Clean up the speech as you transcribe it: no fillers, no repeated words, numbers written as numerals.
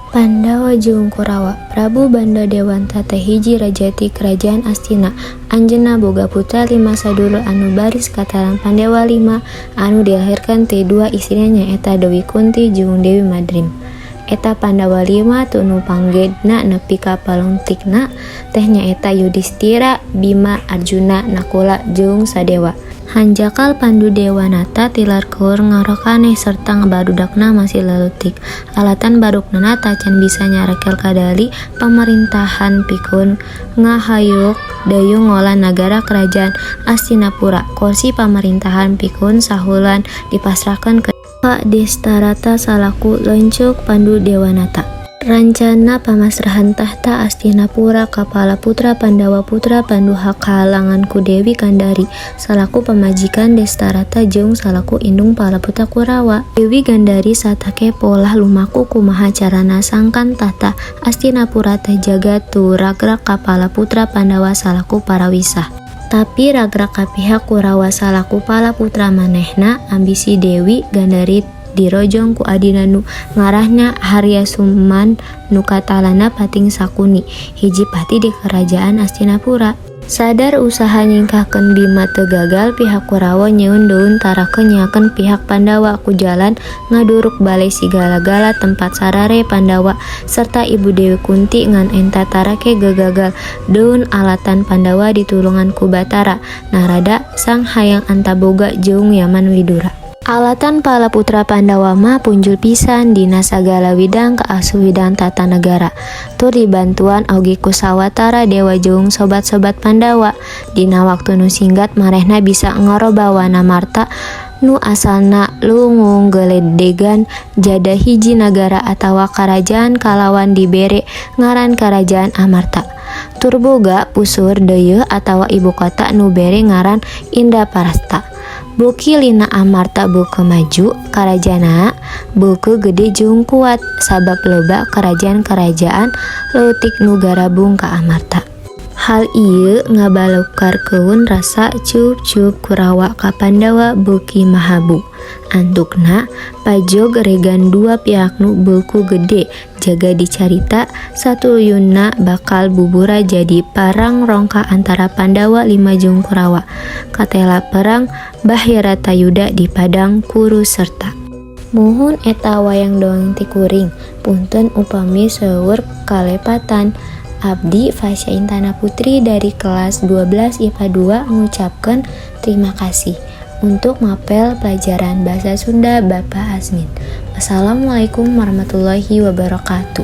Pandawa jeung Kurawa. Prabu Banda Dewanta teh hiji raja ti kerajaan Astina. Anjeunna boga putra 5 sadulur anu baris kataran Pandawa 5 anu dilahirkan ti 2 istrina nyaeta Dewi Kunti jeung Dewi Madrim. Eta Pandawa 5 tunu panggedna nepi ka palungtikna teh nyaeta Yudhistira, Bima, Arjuna, Nakula jeung Sadewa. Hanjakal Pandu Dewanata tilar keur ngarokaneh serta ngabarudakna masih leutik. Alatan barukna tacan bisa nyarekel kadali pamerintahan pikeun ngahayuk dayung ngolah nagara kerajaan Astinapura. Kursi pamerintahan pikeun sahulan dipasrahkeun ke Destarata salaku lencuk Pandu Dewanata. Rancana pamasrahan tahta Astinapura kapala putra Pandawa putra Panduha kahalangan ku Dewi Gandari salaku pamajikan Destarata jeung salaku indung palaputra Kurawa. Dewi Gandari satake polah lumaku kumaha carana sangkan tahta Astinapura teh jaga tu ragrak kapala putra Pandawa salaku parawisah. Tapi ragrak ka pihak Kurawa salaku palaputra manehna ambisi Dewi Gandari dirojong ku adina nu ngarahna Haryasuman nu katalana Pating Sakuni hiji pati di kerajaan Astinapura. Sadar usaha nyingkahkeun Bima teu gagal, pihak Kurawa nyieun daun tarakeun nyakeun pihak Pandawa ku jalan ngaduruk balai sigala-gala tempat sarare Pandawa serta Ibu Dewi Kunti ngan enta tarake gagagal daun alatan Pandawa ditulungan ku Batara, Narada, Sang Hayang Antaboga jeung Yaman Widura. Alatan palaputra Pandawa mah punjul pisan dina sagala widang kaasuwidang tata negara. Tur dibantuan oge ku sawatara dewa jeung sobat-sobat Pandawa. Dina waktu nu singgat marehna bisa ngorobawana Marta nu asalna lungung geledegan jada hiji nagara atawa karajaan kalawan dibere ngaran Karajaan Amarta. Tur boga pusur deuyeuh atawa ibu kota nu bere ngaran Indraparasta. Buki lina Amarta beukeum maju, karajana beukeum gede jeung kuat sabab loba kerajaan-kerajaan leutik nu garabung ka Amarta. Hal ieu ngabalukarkeun rasa cup-cup Kurawa ka Pandawa beuki mahabu. Antukna pajog regan dua pihak nu beuku gede jaga dicarita satuluyunna bakal bubura jadi parang rongka antara Pandawa 5 jeung Kurawa. Katela perang Bhayaratayuda di Padang Kuruserta. Muhun eta wayang dongeng ti kuring. Punten upami seueur kalepatan. Abdi Fasya Intana Putri dari kelas 12 IPA 2 mengucapkan terima kasih untuk mapel pelajaran bahasa Sunda Bapak Asmin. Wassalamualaikum warahmatullahi wabarakatuh.